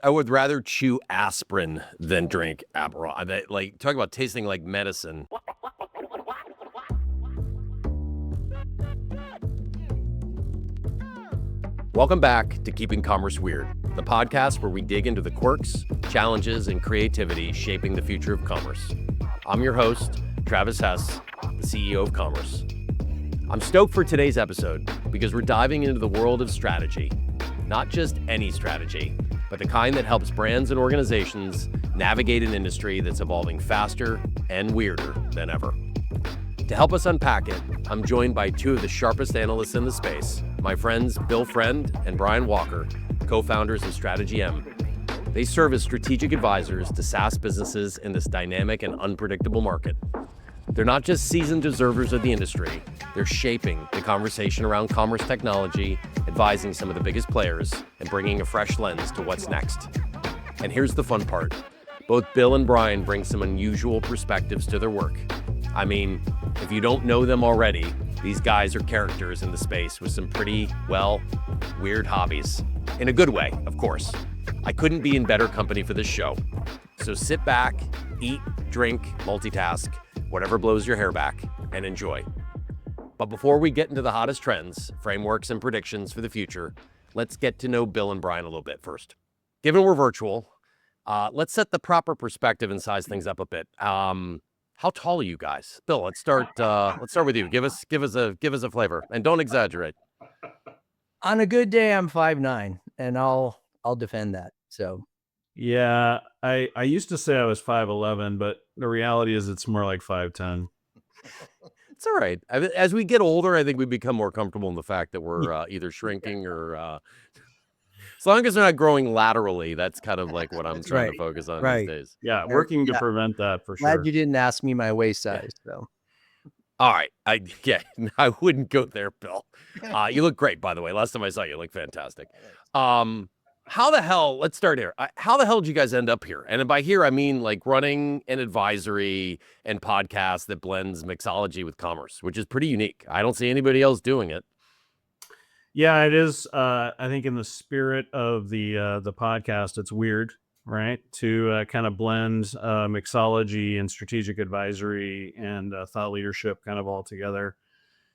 I would rather chew aspirin than drink Aperol. Like, talk about tasting like medicine. Welcome back to Keeping Commerce Weird, the podcast where we dig into the quirks, challenges, and creativity shaping the future of commerce. I'm your host, Travis Hess, the CEO of Commerce. I'm stoked for today's episode because we're diving into the world of strategy. Not just any strategy, but the kind that helps brands and organizations navigate an industry that's evolving faster and weirder than ever. To help us unpack it, I'm joined by two of the sharpest analysts in the space, my friends Bill Friend and Brian Walker, co-founders of StrategyēM. They serve as strategic advisors to SaaS businesses in this dynamic and unpredictable market. They're not just seasoned observers of the industry, they're shaping the conversation around commerce technology, advising some of the biggest players, and bringing a fresh lens to what's next. And here's the fun part. Both Bill and Brian bring some unusual perspectives to their work. I mean, if you don't know them already, these guys are characters in the space with some pretty, well, weird hobbies. In a good way, of course. I couldn't be in better company for this show. So sit back, eat, drink, multitask, whatever blows your hair back, and enjoy. But before we get into the hottest trends, frameworks, and predictions for the future, let's get to know Bill and Brian a little bit first. Given we're virtual, let's set the proper perspective and size things up a bit. How tall are you guys? Bill, let's start with you. Give us a flavor, and don't exaggerate. On a good day, I'm 5'9", and I'll defend that. So, yeah, I used to say I was 5'11", but the reality is it's more like 5'10". It's all right. As we get older, I think we become more comfortable in the fact that we're either shrinking or, as long as they're not growing laterally, that's kind of like what I'm trying to focus on these days. Yeah, working to prevent that for sure. Glad you didn't ask me my waist size, though. All right. I wouldn't go there, Bill. You look great, by the way. Last time I saw you, look fantastic. Let's start here. How the hell did you guys end up here? And by here, I mean like running an advisory and podcast that blends mixology with commerce, which is pretty unique. I don't see anybody else doing it. Yeah, it is. I think in the spirit of the podcast, it's weird, right? To kind of blend mixology and strategic advisory and thought leadership kind of all together.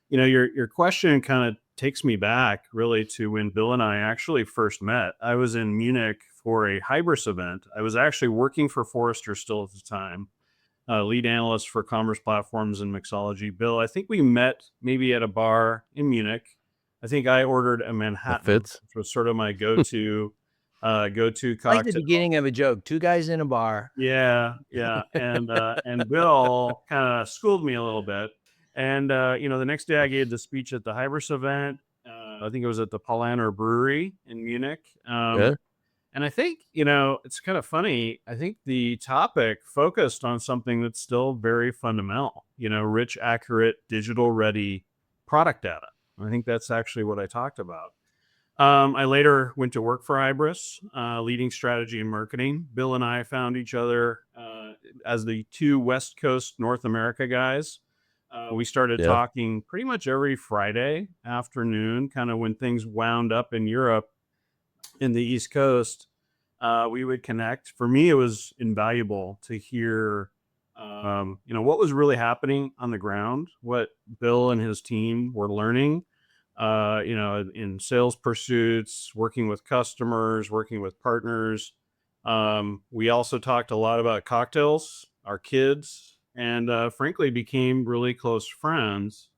You know, your question kind of takes me back really to when Bill and I actually first met. I was in Munich for a Hybris event. I was actually working for Forrester still at the time, lead analyst for commerce platforms and mixology. Bill, I think we met maybe at a bar in Munich. I think I ordered a Manhattan, which was sort of my go-to cocktail. Like the beginning of a joke, two guys in a bar. Yeah. And Bill kind of schooled me a little bit. And, the next day I gave the speech at the Hybris event. I think it was at the Paulaner Brewery in Munich. And I think, it's kind of funny. I think the topic focused on something that's still very fundamental, rich, accurate, digital ready product data. I think that's actually what I talked about. I later went to work for Hybris, leading strategy and marketing. Bill and I found each other as the two West Coast North America guys. We started talking pretty much every Friday afternoon, kind of when things wound up in Europe in the East Coast. We would connect. For me, it was invaluable to hear, what was really happening on the ground, what Bill and his team were learning, in sales pursuits, working with customers, working with partners. We also talked a lot about cocktails, our kids, and frankly became really close friends.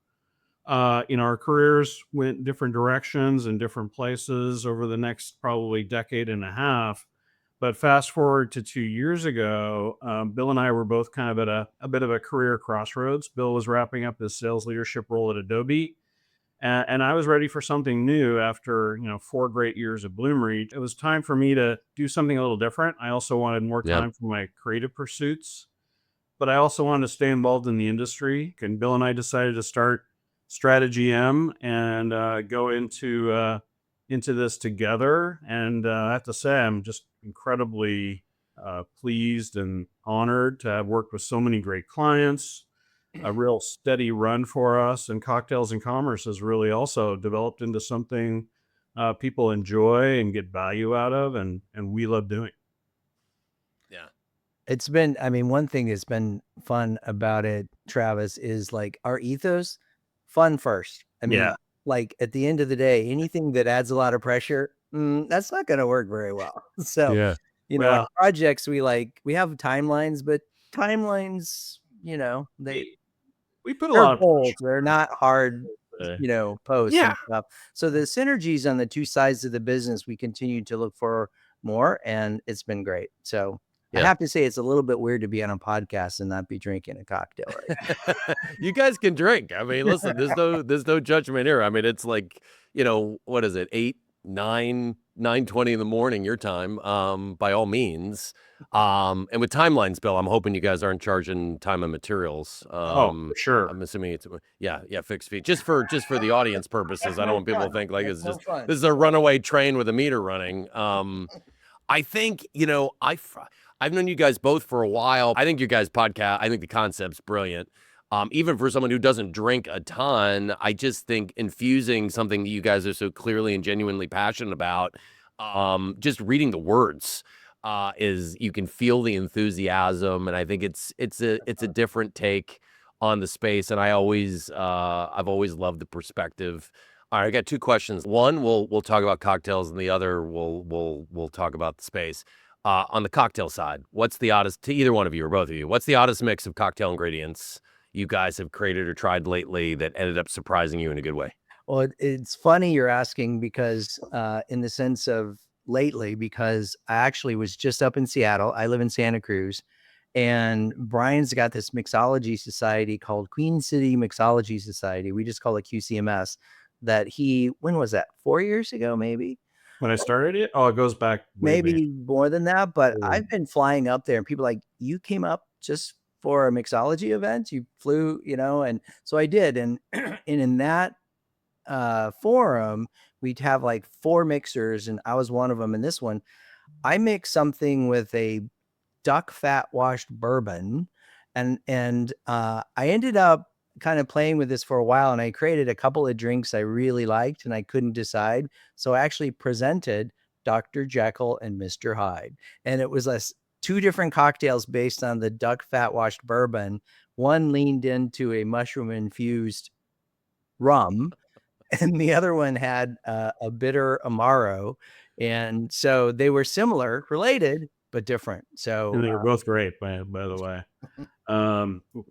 Our careers went different directions and different places over the next probably decade and a half. But fast forward to 2 years ago, Bill and I were both kind of at a bit of a career crossroads. Bill was wrapping up his sales leadership role at Adobe. And I was ready for something new after, 4 great years of Bloomreach. It was time for me to do something a little different. I also wanted more time for my creative pursuits, but I also wanted to stay involved in the industry. And Bill and I decided to start StrategyēM and go into this together. And I have to say, I'm just incredibly pleased and honored to have worked with so many great clients. A real steady run for us, and Cocktails and Commerce has really also developed into something people enjoy and get value out of, and we love doing. Yeah. It's been, I mean, one thing that's been fun about it, Travis, is like our ethos, fun first. I mean, Yeah. like at the end of the day, anything that adds a lot of pressure, that's not going to work very well. So, Yeah. you know, Well, our projects, we have timelines, but timelines, you know, we put a they're lot of goals. They're not hard, pressure. you know, posts Yeah. and stuff. So the synergies on the two sides of the business, we continue to look for more, and it's been great. So I Yeah. have to say, it's a little bit weird to be on a podcast and not be drinking a cocktail. Right? You guys can drink. I mean, listen, there's no judgment here. I mean, it's like, you know, what is it? 8, 9, 9:20 in the morning, your time, by all means. And with timelines, Bill, I'm hoping you guys aren't charging time and materials. For sure. I'm assuming it's fixed fee. Just for the audience purposes. I don't want people to think like it's just this is a runaway train with a meter running. I think, you know, I've known you guys both for a while. I think your guys' podcast, I think the concept's brilliant. Even for someone who doesn't drink a ton, I just think infusing something that you guys are so clearly and genuinely passionate about, just reading the words, is you can feel the enthusiasm, and I think it's a different take on the space. And I've always loved the perspective. All right, I got 2 questions. One, we'll talk about cocktails, and the other we'll talk about the space. On the cocktail side, what's the oddest, to either one of you or both of you, what's the oddest mix of cocktail ingredients you guys have created or tried lately that ended up surprising you in a good way? Well, it's funny you're asking because in the sense of lately, because I actually was just up in Seattle. I live in Santa Cruz, and Brian's got this mixology society called Queen City Mixology Society. We just call it QCMS. That when was that? 4 years ago, maybe? When I started it, it goes back Maybe more than that, but Oh. I've been flying up there, and people are like, you came up just for a mixology event? You flew, you know? And so I did. And, and in that forum, we'd have like 4 mixers, and I was one of them. In this one, I mixed something with a duck fat washed bourbon, and I ended up kind of playing with this for a while, and I created a couple of drinks I really liked, and I couldn't decide. So I actually presented Dr. Jekyll and Mr. Hyde, and it was 2 different cocktails based on the duck fat washed bourbon. One leaned into a mushroom infused rum, and the other one had a bitter Amaro. And so they were similar, related, but different. So and they were both great, by the way.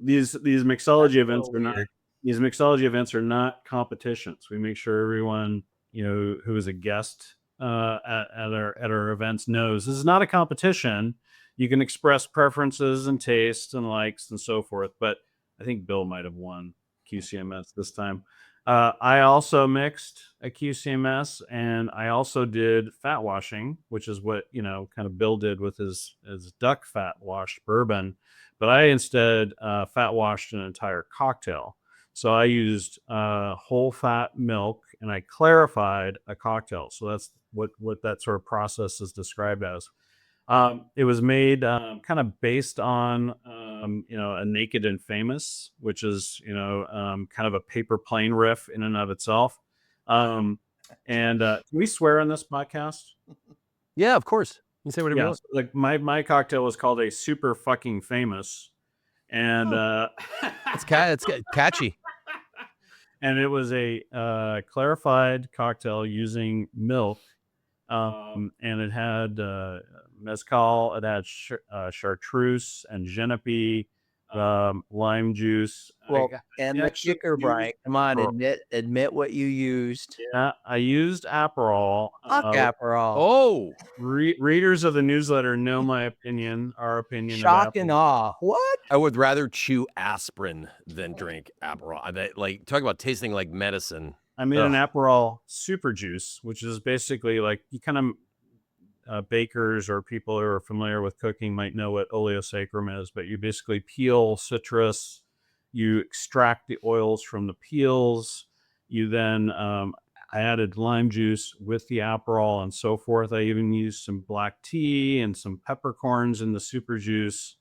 These mixology events are not weird. These mixology events are not competitions. We make sure everyone, you know, who is a guest at our events knows this is not a competition. You can express preferences and tastes and likes and so forth. But I think Bill might have won QCMS this time. I also mixed a QCMS, and I also did fat washing, which is what, you know, kind of Bill did with his duck fat washed bourbon. But I instead fat washed an entire cocktail. So I used whole fat milk, and I clarified a cocktail. So that's what that sort of process is described as. It was made kind of based on, you know, a Naked and Famous, which is, you know, kind of a paper plane riff in and of itself. And can we swear on this podcast? Yeah, of course. You say whatever you want. Like my cocktail was called a Super Fucking Famous, and It's catchy. and it was a clarified cocktail using milk. And it had mezcal, it had chartreuse and genepi, lime juice. Well, and the kicker, Brian, come on, admit what you used. Yeah, I used Aperol. Aperol. Oh, Readers of the newsletter know my opinion, our opinion. Shock of and Aperol. awe. What? I would rather chew aspirin than drink Aperol. Like, talk about tasting like medicine. I made an Aperol super juice, which is basically like, you kind of bakers or people who are familiar with cooking might know what oleosaccharum is, but you basically peel citrus, you extract the oils from the peels, you then I added lime juice with the Aperol and so forth. I even used some black tea and some peppercorns in the super juice,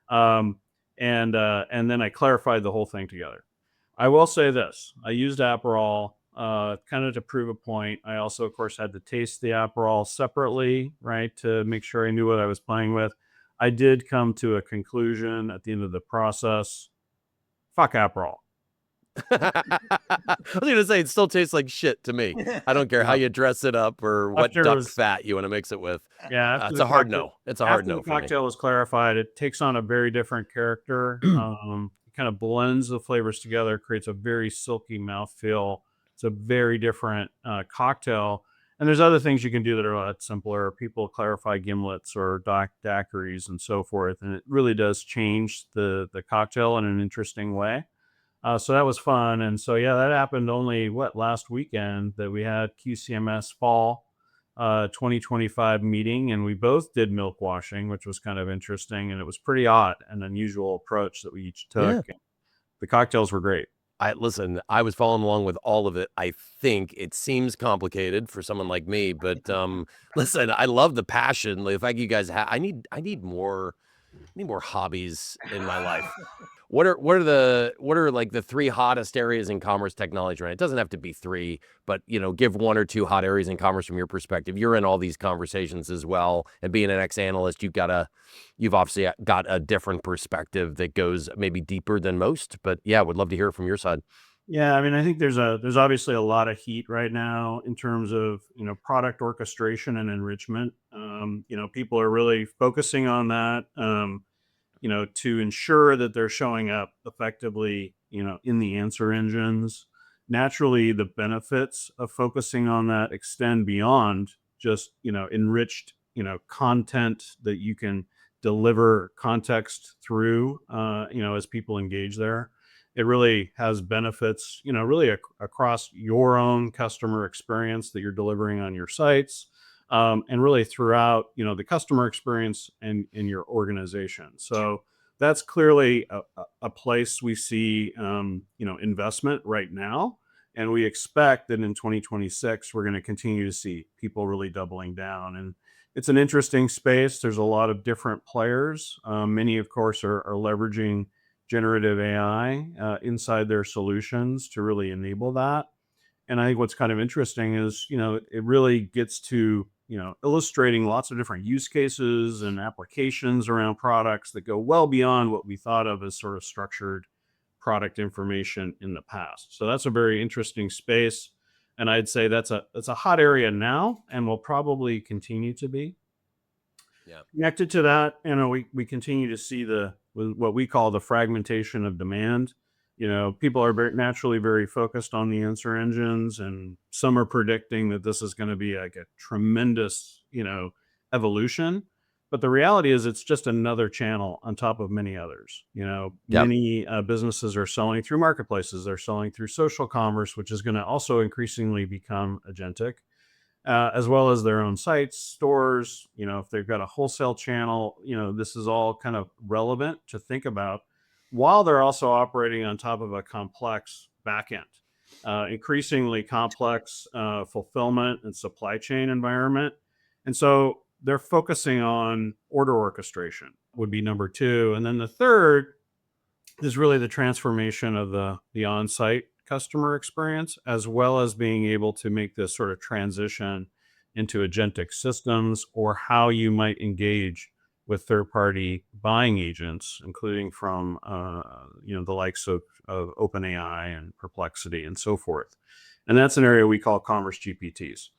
and then I clarified the whole thing together. I will say this: I used Aperol kind of to prove a point. I also, of course, had to taste the Aperol separately, right, to make sure I knew what I was playing with. I did come to a conclusion at the end of the process. Fuck Aperol. I was going to say, it still tastes like shit to me. I don't care how you dress it up or what duck fat you want to mix it with. Yeah, it's a hard no. It's a hard no after for the cocktail was clarified, it takes on a very different character. It kind of blends the flavors together, creates a very silky mouthfeel. It's a very different cocktail. And there's other things you can do that are a lot simpler. People clarify gimlets or daiquiris and so forth. And it really does change the cocktail in an interesting way. So that was fun. And so, yeah, that happened only last weekend that we had QCMS fall 2025 meeting, and we both did milk washing, which was kind of interesting. And it was pretty odd and unusual approach that we each took. Yeah. The cocktails were great. I was following along with all of it. I think it seems complicated for someone like me, but listen, I love the passion. The fact you guys I need more hobbies in my life. What are like the 3 hottest areas in commerce technology, right? It doesn't have to be 3, but give 1 or 2 hot areas in commerce from your perspective. You're in all these conversations as well, and being an ex-analyst, you've obviously got a different perspective that goes maybe deeper than most. But yeah, would love to hear it from your side. Yeah, I mean, I think there's obviously a lot of heat right now in terms of product orchestration and enrichment. People are really focusing on that. To ensure that they're showing up effectively, in the answer engines. Naturally, the benefits of focusing on that extend beyond just, enriched, content that you can deliver context through, as people engage there. It really has benefits, really across your own customer experience that you're delivering on your sites. And really throughout, the customer experience and in your organization. So that's clearly a place we see, investment right now. And we expect that in 2026, we're going to continue to see people really doubling down. And it's an interesting space. There's a lot of different players. Many, of course, are leveraging generative AI inside their solutions to really enable that. And I think what's kind of interesting is, it really gets to, illustrating lots of different use cases and applications around products that go well beyond what we thought of as sort of structured product information in the past. So that's a very interesting space. And I'd say that's a hot area now and will probably continue to be. Yeah. Connected to that, we continue to see what we call the fragmentation of demand. People are naturally very focused on the answer engines, and some are predicting that this is going to be like a tremendous, evolution. But the reality is it's just another channel on top of many others. Yep. Many businesses are selling through marketplaces. They're selling through social commerce, which is going to also increasingly become agentic, as well as their own sites, stores. If they've got a wholesale channel, this is all kind of relevant to think about, while they're also operating on top of a complex backend, increasingly complex fulfillment and supply chain environment. And so they're focusing on order orchestration would be number 2. And then the third is really the transformation of the on-site customer experience, as well as being able to make this sort of transition into agentic systems, or how you might engage with third-party buying agents, including from the likes of OpenAI and Perplexity and so forth. And that's an area we call commerce GPTs.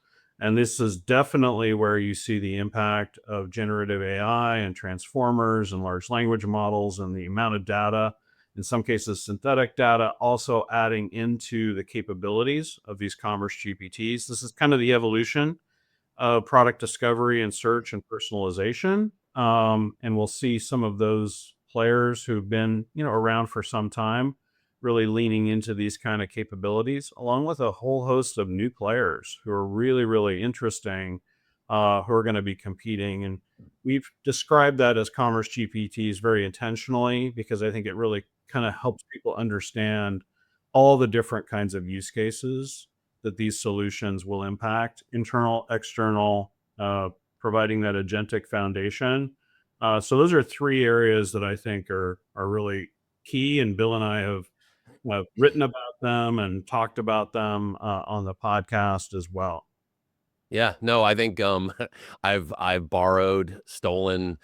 And this is definitely where you see the impact of generative AI and transformers and large language models, and the amount of data, in some cases synthetic data, also adding into the capabilities of these commerce GPTs. This is kind of the evolution of product discovery and search and personalization. And we'll see some of those players who've been, around for some time, really leaning into these kind of capabilities, along with a whole host of new players who are really, really interesting, who are going to be competing. And we've described that as commerce GPTs very intentionally, because I think it really kind of helps people understand all the different kinds of use cases that these solutions will impact: internal, external, providing that agentic foundation. So those are 3 areas that I think are really key. And Bill and I have written about them and talked about them on the podcast as well. Yeah, no, I think I've borrowed, stolen,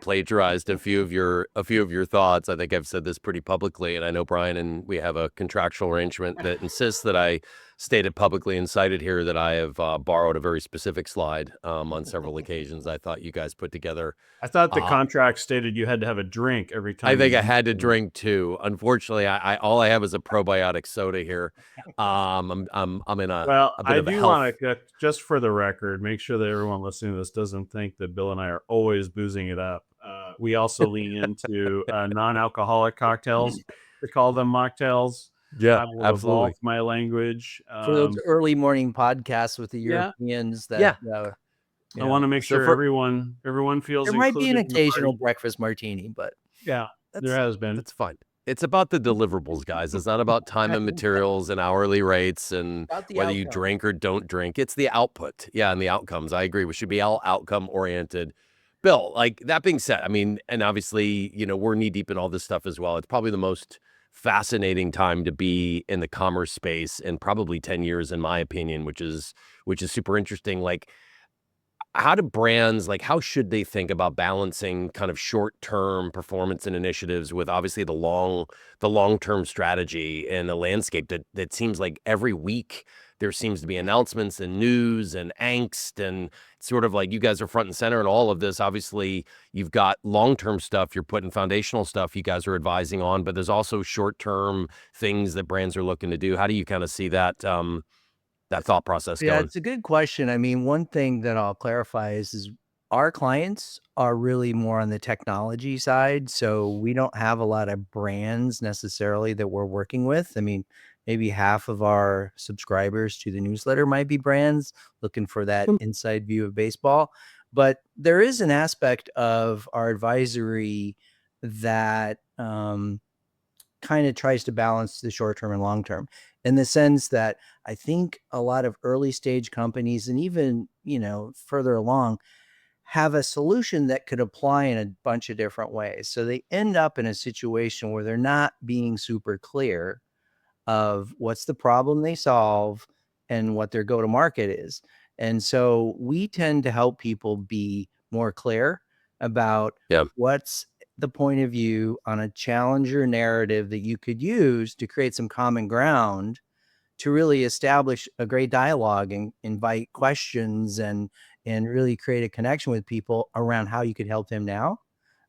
plagiarized a few of your thoughts. I think I've said this pretty publicly, and I know Brian and we have a contractual arrangement that insists that I stated publicly and cited here that I have borrowed a very specific slide on several occasions. I thought you guys put together. I thought the contract stated you had to have a drink every time. I think I had to drink too. Unfortunately, I all I have is a probiotic soda here. I'm in a bit of a do health. want to, just for the record, make sure that everyone listening to this doesn't think that Bill and I are always boozing it up. We also lean into non-alcoholic cocktails. We call them mocktails. Yeah, I will absolutely. evolve my language For those early morning podcasts with the Europeans, that I want to make sure everyone feels there might be an included in the occasional party. breakfast martini, but Yeah, there has been. That's fine. It's about the deliverables, guys. It's not about time and materials and hourly rates and about the whether you outcome. drink or don't drink. It's the output. Yeah, and the outcomes. I agree. We should be all outcome oriented. Bill, like that being said, I mean, and obviously, you know, we're knee deep in all this stuff as well. It's probably the most fascinating time to be in the commerce space in probably 10 years, in my opinion, which is super interesting. Like, how do brands, like, how should they think about balancing kind of short-term performance and initiatives with obviously the long-term strategy in a landscape that seems like every week there seems to be announcements and news and angst, and sort of like you guys are front and center in all of this. Obviously, you've got long-term stuff, you're putting foundational stuff you guys are advising on, but there's also short-term things that brands are looking to do. How do you kind of see that that thought process Yeah, going? it's a good question. I mean, one thing that I'll clarify is our clients are really more on the technology side. So we don't have a lot of brands necessarily that we're working with. I mean, maybe half of our subscribers to the newsletter might be brands looking for that inside view of baseball. But there is an aspect of our advisory that kind of tries to balance the short term and long term, in the sense that I think a lot of early stage companies and even, you know, further along have a solution that could apply in a bunch of different ways. So they end up in a situation where they're not being super clear of what's the problem they solve and what their go-to-market is. And so we tend to help people be more clear about what's the point of view on a challenger narrative that you could use to create some common ground to really establish a great dialogue and invite questions and really create a connection with people around how you could help them now.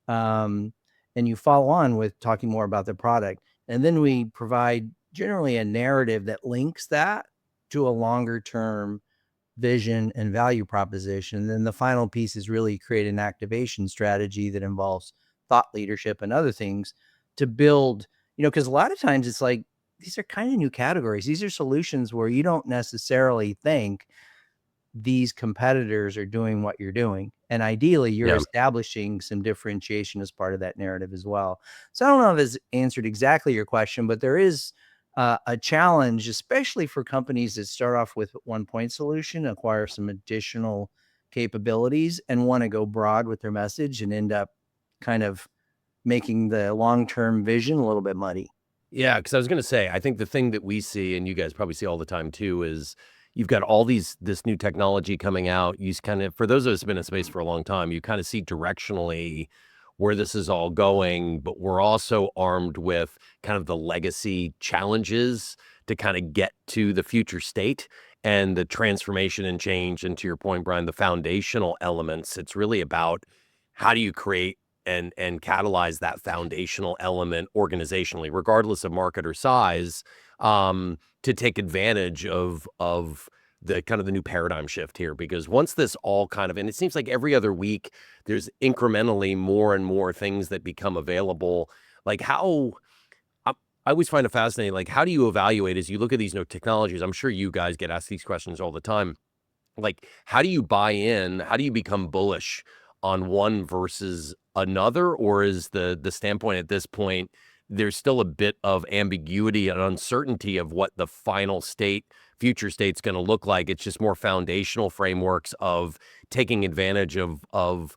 And you follow on with talking more about the product. And then we provide generally a narrative that links that to a longer term vision and value proposition. And then the final piece is really create an activation strategy that involves thought leadership and other things to build, you know, because a lot of times it's like, these are kind of new categories. These are solutions where you don't necessarily think these competitors are doing what you're doing. And ideally, you're establishing some differentiation as part of that narrative as well. So I don't know if it's answered exactly your question, but there is a challenge, especially for companies that start off with one point solution, acquire some additional capabilities and want to go broad with their message and end up kind of making the long-term vision a little bit muddy. Yeah, because I was going to say, I think the thing that we see, and you guys probably see all the time too, is you've got all this new technology coming out. You kind of, for those of us who've been in space for a long time, you kind of see directionally where this is all going, but we're also armed with kind of the legacy challenges to kind of get to the future state and the transformation and change. And to your point, Brian, the foundational elements, it's really about how do you create and catalyze that foundational element organizationally, regardless of market or size, to take advantage of the kind of the new paradigm shift here. Because once this all kind of, and it seems like every other week, there's incrementally more and more things that become available. Like how, I always find it fascinating, like how do you evaluate as you look at these new technologies? I'm sure you guys get asked these questions all the time. Like, how do you buy in? How do you become bullish on one versus another? Or is the standpoint at this point, there's still a bit of ambiguity and uncertainty of what the final state, future state's going to look like? It's just more foundational frameworks of taking advantage of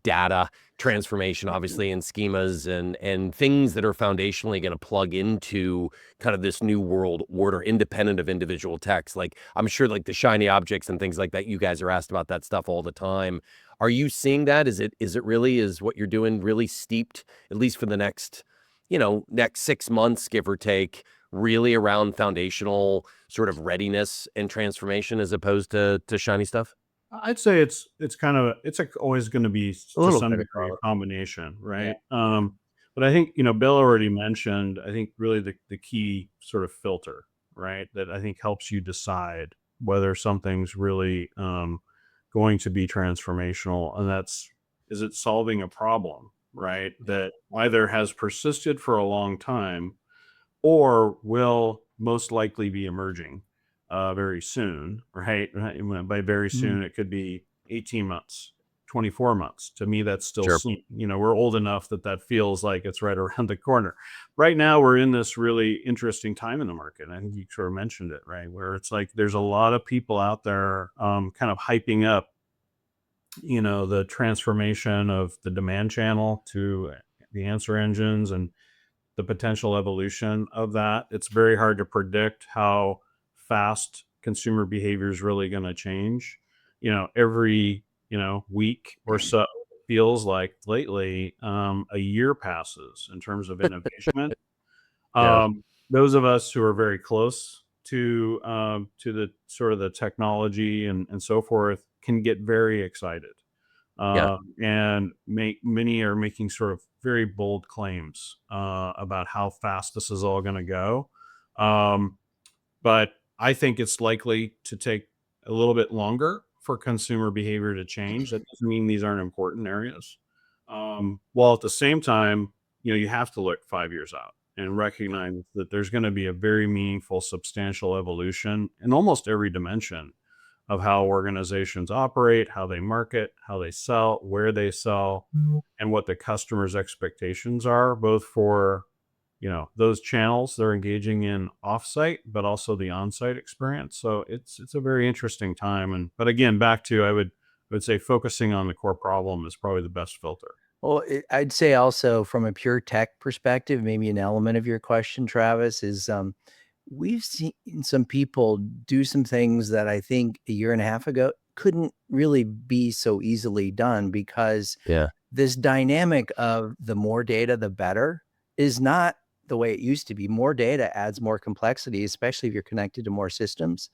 data transformation, obviously, and schemas and things that are foundationally going to plug into kind of this new world order, independent of individual techs. Like, I'm sure like the shiny objects and things like that, you guys are asked about that stuff all the time. Are you seeing that? Is what you're doing really steeped, at least for the next 6 months, give or take, really around foundational sort of readiness and transformation as opposed to shiny stuff? I'd say it's always going to be A to little some bit of degree a both. combination, Yeah. right? But I think Bill already mentioned. I think really the key sort of filter, right, that I think helps you decide whether something's really going to be transformational, and is it solving a problem, right, that either has persisted for a long time or will most likely be emerging very soon, right? By very Mm. soon, it could be 18 months, 24 months. To me, that's still Sure. soon. We're old enough that feels like it's right around the corner. Right now, we're in this really interesting time in the market. I think you sort of mentioned it, right? Where it's like there's a lot of people out there kind of hyping up, the transformation of the demand channel to the answer engines and the potential evolution of that. It's very hard to predict how fast consumer behavior is really going to change. Every, week or so, feels like lately, a year passes in terms of innovation. Yeah. Those of us who are very close to the sort of the technology and so forth can get very excited, Yeah. and many are making sort of very bold claims about how fast this is all going to go. Um, but I think it's likely to take a little bit longer for consumer behavior to change. That doesn't mean these aren't important areas. While at the same time, you have to look 5 years out and recognize that there's going to be a very meaningful, substantial evolution in almost every dimension of how organizations operate, how they market, how they sell, where they sell, and what the customer's expectations are, both for those channels they're engaging in offsite, but also the onsite experience. So it's a very interesting time. But again, back to I would say focusing on the core problem is probably the best filter. Well, I'd say also from a pure tech perspective, maybe an element of your question, Travis, is we've seen some people do some things that I think a year and a half ago couldn't really be so easily done, because Yeah. this dynamic of the more data, the better is not the way it used to be. More data adds more complexity, especially if you're connected to more systems.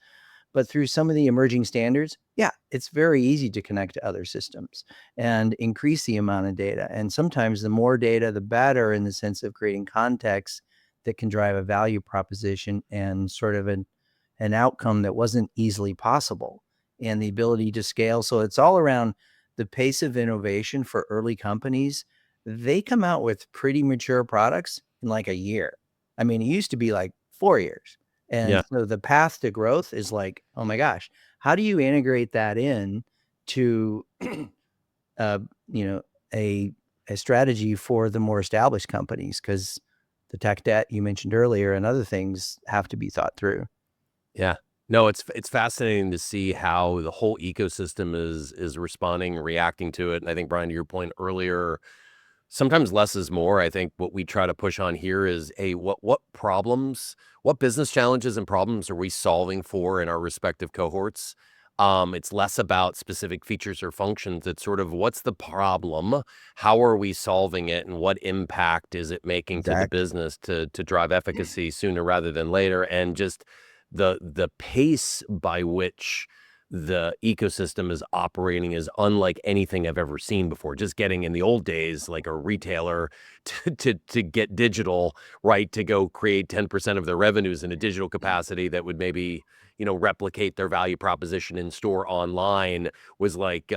But through some of the emerging standards, yeah, it's very easy to connect to other systems and increase the amount of data. And sometimes the more data, the better, in the sense of creating context that can drive a value proposition and sort of an outcome that wasn't easily possible, and the ability to scale. So it's all around the pace of innovation for early companies. They come out with pretty mature products in like a year. I mean, it used to be like 4 years. And Yeah. so the path to growth is like, oh my gosh, how do you integrate that in to, uh, you know, a strategy for the more established companies? Because the tech debt you mentioned earlier and other things have to be thought through. Yeah. No, it's fascinating to see how the whole ecosystem is responding, reacting to it. And I think, Brian, to your point earlier, sometimes less is more. I think what we try to push on here is, what problems, what business challenges and problems are we solving for in our respective cohorts? It's less about specific features or functions. It's sort of, what's the problem? How are we solving it? And what impact is it making to the Exactly. business to drive efficacy sooner rather than later? And just the pace by which the ecosystem is operating is unlike anything I've ever seen before. Just getting, in the old days, like a retailer to get digital, right, to go create 10% of their revenues in a digital capacity that would maybe, replicate their value proposition in store online, was like,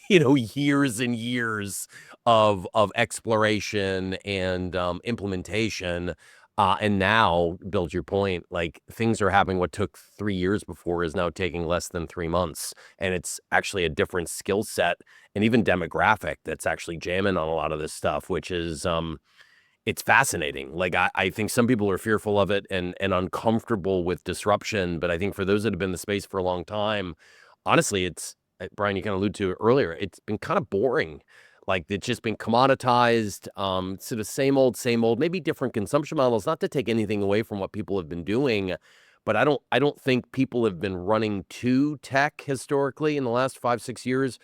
years and years of exploration and implementation. And now, Bill, to your point, like, things are happening. What took 3 years before is now taking less than 3 months. And it's actually a different skill set and even demographic that's actually jamming on a lot of this stuff, which is, it's fascinating. Like, I think some people are fearful of it and uncomfortable with disruption. But I think for those that have been in the space for a long time, honestly, Brian, you kind of alluded to it earlier, it's been kind of boring. Like it's just been commoditized, sort of same old, maybe different consumption models, not to take anything away from what people have been doing, but I don't think people have been running to tech historically in the last 5, 6 years.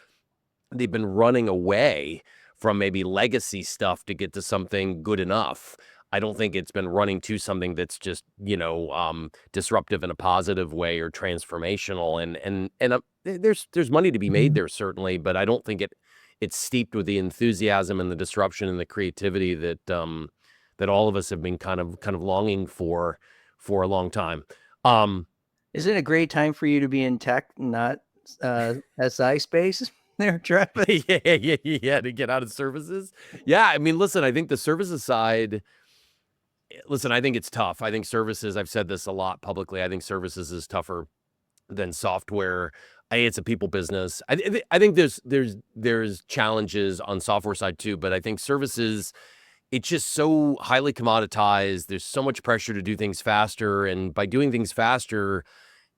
They've been running away from maybe legacy stuff to get to something good enough. I don't think it's been running to something that's just, disruptive in a positive way or transformational. And there's money to be made there certainly, but I don't think it's steeped with the enthusiasm and the disruption and the creativity that that all of us have been kind of longing for a long time. Isn't it a great time for you to be in tech, not SI space there, Travis? yeah, to get out of services. Yeah, I mean, listen, I think the services side, I think it's tough. I think services, I've said this a lot publicly, I think services is tougher than software. It's a people business. I think there's challenges on software side too, but I think services, it's just so highly commoditized. There's so much pressure to do things faster, and by doing things faster,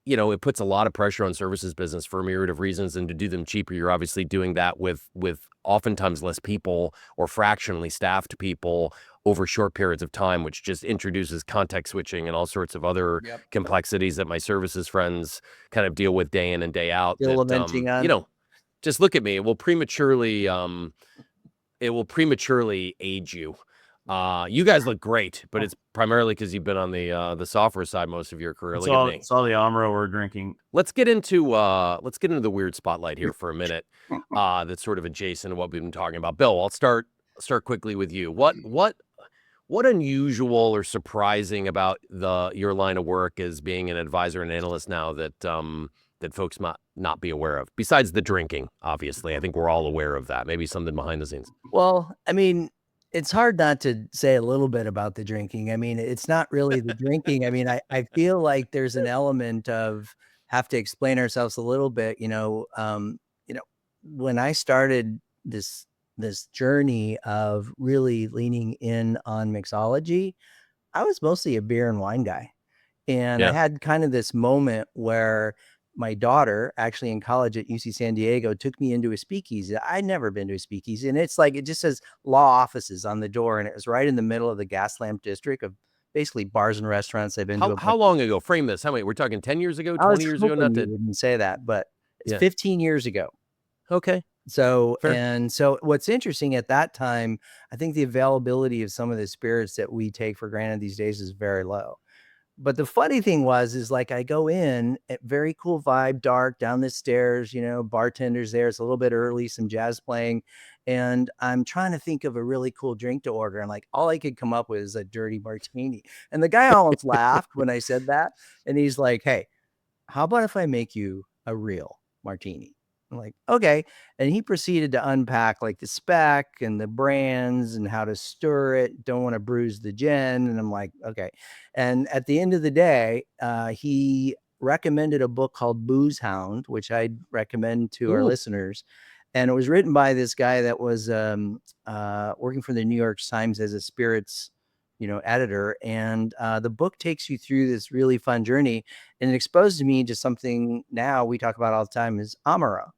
it puts a lot of pressure on services business for a myriad of reasons. And to do them cheaper, you're obviously doing that with oftentimes less people or fractionally staffed people over short periods of time, which just introduces context switching and all sorts of other complexities that my services friends kind of deal with day in and day out. Still lamenting on. Just look at me. It will prematurely age you. You guys look great, but it's primarily because you've been on the software side most of your career. Look at me. It's all the Amaro we're drinking. Let's get into the weird spotlight here for a minute. That's sort of adjacent to what we've been talking about. Bill, I'll start quickly with you. What unusual or surprising about your line of work as being an advisor and analyst now that folks might not be aware of? Besides the drinking, obviously, I think we're all aware of that. Maybe something behind the scenes. Well, I mean, it's hard not to say a little bit about the drinking. I mean, it's not really the drinking. I mean, I feel like there's an element of have to explain ourselves a little bit. When I started this journey of really leaning in on mixology, I was mostly a beer and wine guy. And I had kind of this moment where my daughter, actually in college at UC San Diego, took me into a speakeasy. I'd never been to a speakeasy. And it's like, it just says law offices on the door. And it was right in the middle of the gas lamp district of basically bars and restaurants I've been to. How long ago? Frame this. How many? We're talking 10 years ago, 20 years ago? Not that wouldn't say that, but it's 15 years ago. Okay. So, and so what's interesting at that time, I think the availability of some of the spirits that we take for granted these days is very low. But the funny thing is like I go in at very cool vibe, dark, down the stairs, bartender's there. It's a little bit early, some jazz playing. And I'm trying to think of a really cool drink to order. And like all I could come up with is a dirty martini. And the guy almost laughed when I said that. And he's like, hey, how about if I make you a real martini? I'm like, okay. And he proceeded to unpack like the spec and the brands and how to stir it. Don't want to bruise the gin. And I'm like, okay. And at the end of the day, he recommended a book called Booze Hound, which I'd recommend to our listeners. And it was written by this guy that was working for the New York Times as a spirits editor. And the book takes you through this really fun journey. And it exposes me to something now we talk about all the time is Amaro.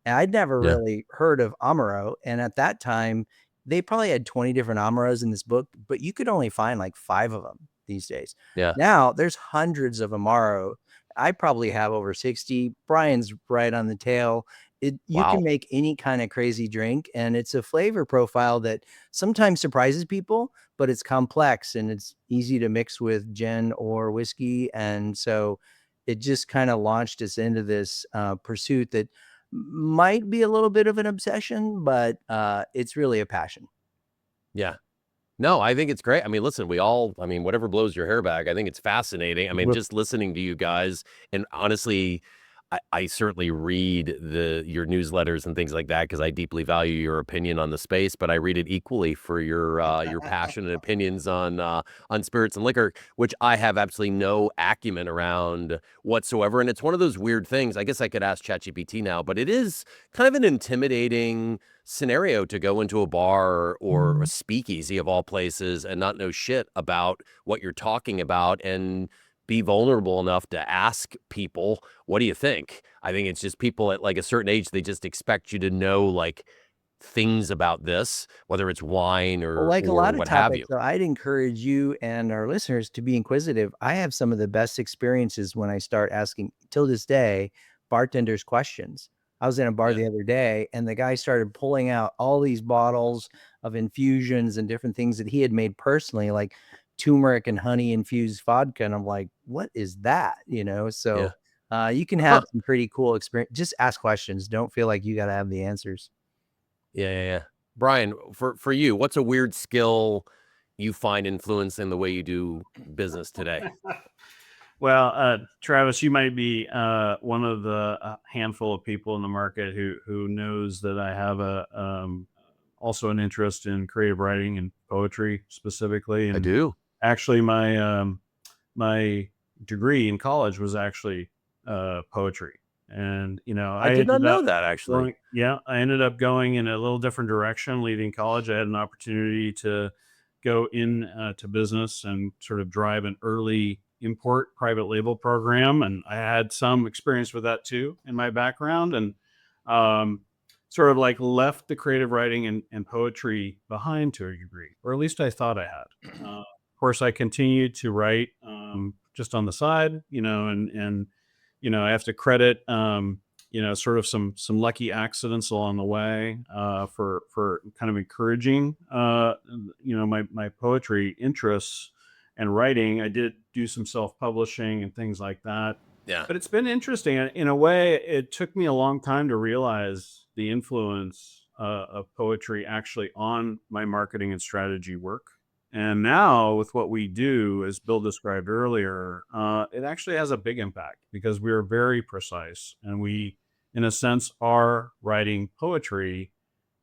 And I'd never really heard of Amaro. And at that time, they probably had 20 different Amaros in this book, but you could only find like 5 of them these days. Yeah. Now there's hundreds of Amaro. I probably have over 60. Brian's right on the tail. You can make any kind of crazy drink, and it's a flavor profile that sometimes surprises people, but it's complex and it's easy to mix with gin or whiskey. And so it just kind of launched us into this pursuit that might be a little bit of an obsession, but it's really a passion. Yeah. No, I think it's great. I mean, listen, whatever blows your hair back, I think it's fascinating. I mean, just listening to you guys, and honestly, I certainly read your newsletters and things like that because I deeply value your opinion on the space, but I read it equally for your passion and opinions on spirits and liquor, which I have absolutely no acumen around whatsoever. And it's one of those weird things. I guess I could ask ChatGPT now, but it is kind of an intimidating scenario to go into a bar or a speakeasy of all places and not know shit about what you're talking about. And be vulnerable enough to ask people, what do you think? I think it's just people at like a certain age, they just expect you to know like things about this, whether it's wine Well, or like a lot of what have you. topics, so I'd encourage you and our listeners to be inquisitive. I have some of the best experiences when I start asking, till this day, bartenders questions. I was in a bar Yeah. the other day, and the guy started pulling out all these bottles of infusions and different things that he had made personally, like turmeric and honey infused vodka. And I'm like, what is that? You know, so you can have some pretty cool experience. Just ask questions. Don't feel like you got to have the answers. Yeah. Brian, for you, what's a weird skill you find influencing the way you do business today? Well, Travis, you might be one of the handful of people in the market who knows that I have also an interest in creative writing and poetry specifically. I And do. actually, my degree in college was actually poetry. And I did not know that, actually. I ended up going in a little different direction. Leaving college, I had an opportunity to go in to business and sort of drive an early import private label program, and I had some experience with that too in my background, and sort of like left the creative writing and poetry behind to a degree, or at least I thought I had. Of course, I continued to write just on the side, and I have to credit sort of some lucky accidents along the way for kind of encouraging my poetry interests and writing. I did do some self-publishing and things like that. Yeah. But it's been interesting. In a way, it took me a long time to realize the influence of poetry actually on my marketing and strategy work. And now, with what we do, as Bill described earlier, it actually has a big impact because we are very precise, and we, in a sense, are writing poetry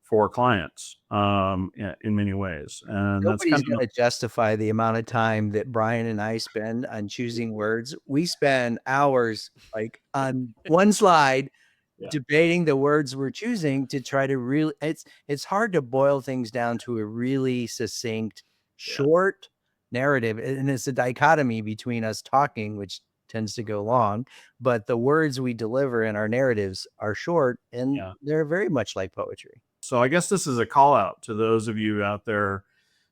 for clients in many ways. And that's Nobody's kind going of to justify the amount of time that Brian and I spend on choosing words. We spend hours like on one slide Yeah. debating the words we're choosing to try to really, it's hard to boil things down to a really succinct, short narrative. And it's a dichotomy between us talking, which tends to go long, but the words we deliver in our narratives are short, and they're very much like poetry. So I guess this is a call out to those of you out there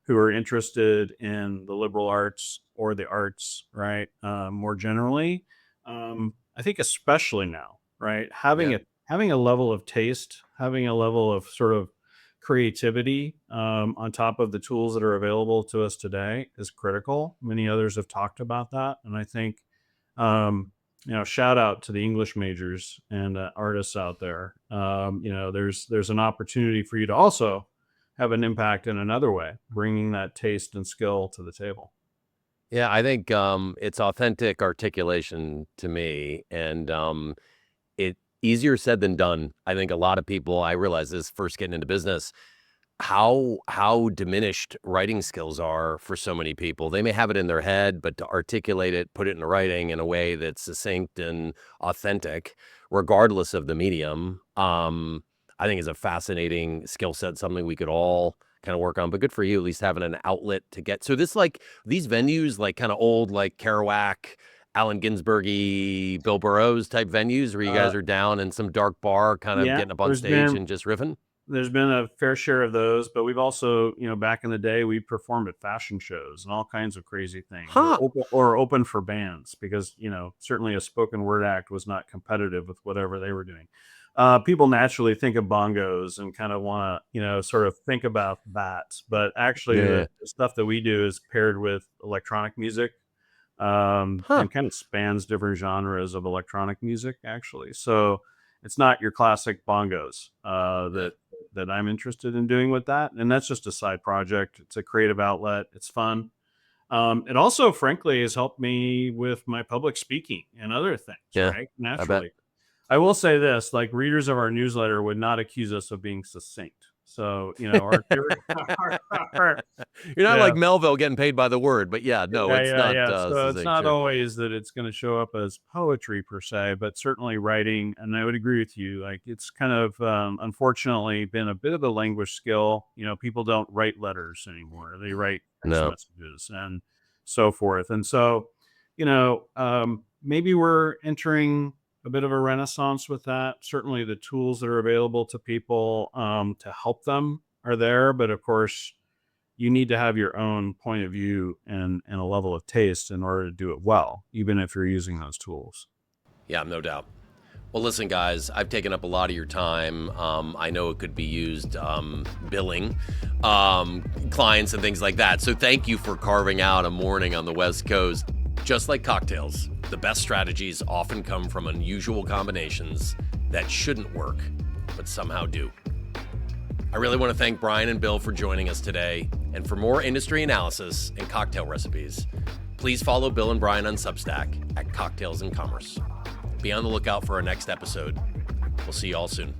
who are interested in the liberal arts or the arts, right? More generally, I think especially now, right? Having a level of taste, having a level of sort of creativity on top of the tools that are available to us today is critical. Many others have talked about that, and I think shout out to the English majors and artists out there. There's an opportunity for you to also have an impact in another way, bringing that taste and skill to the table. Yeah, I think it's authentic articulation to me, and it easier said than done. I think a lot of people, I realize this first getting into business, how diminished writing skills are for so many people. They may have it in their head, but to articulate it, put it in writing in a way that's succinct and authentic, regardless of the medium, I think is a fascinating skill set, something we could all kind of work on. But good for you, at least having an outlet to get. So this, like, these venues, like kind of old, like Kerouac, Allen Ginsberg-y, Bill Burroughs type venues where you guys are down in some dark bar, kind of getting up on stage and just riffing? There's been a fair share of those, but we've also, back in the day, we performed at fashion shows and all kinds of crazy things, or open for bands, because, certainly a spoken word act was not competitive with whatever they were doing. People naturally think of bongos and kind of want to, sort of think about that. But actually, the stuff that we do is paired with electronic music and kind of spans different genres of electronic music, actually. So it's not your classic bongos that I'm interested in doing with that. And that's just a side project. It's a creative outlet. It's fun. It also, frankly, has helped me with my public speaking and other things, right? Naturally. I will say this, like, readers of our newsletter would not accuse us of being succinct. So, you're not like Melville getting paid by the word, but it's not. So it's not always that it's going to show up as poetry per se, but certainly writing. And I would agree with you. Like, it's kind of unfortunately been a bit of a language skill. People don't write letters anymore; they write text messages and so forth. And so, maybe we're entering a bit of a renaissance with that. Certainly the tools that are available to people to help them are there. But of course, you need to have your own point of view and a level of taste in order to do it well, even if you're using those tools. Yeah, no doubt. Well, listen, guys, I've taken up a lot of your time. I know it could be used billing clients and things like that. So thank you for carving out a morning on the West Coast. Just like cocktails, the best strategies often come from unusual combinations that shouldn't work, but somehow do. I really want to thank Brian and Bill for joining us today. And for more industry analysis and cocktail recipes, please follow Bill and Brian on Substack at Cocktails in Commerce. Be on the lookout for our next episode. We'll see you all soon.